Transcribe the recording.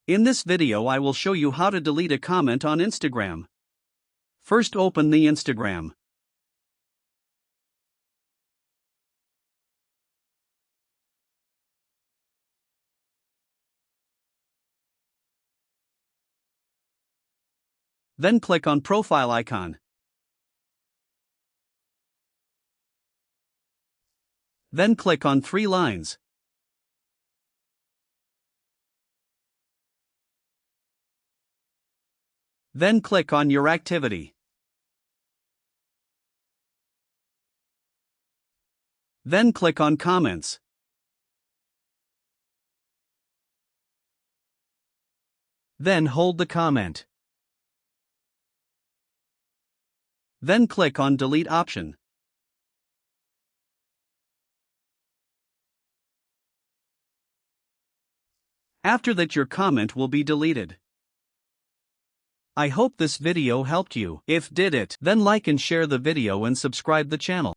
In this video I will show you how to delete a comment on Instagram. First open the Instagram. Then click on profile icon. Then click on 3 lines. Then click on your activity. Then click on comments. Then hold the comment. Then click on delete option. After that your comment will be deleted. I hope this video helped you. If did it, then like and share the video and subscribe the channel.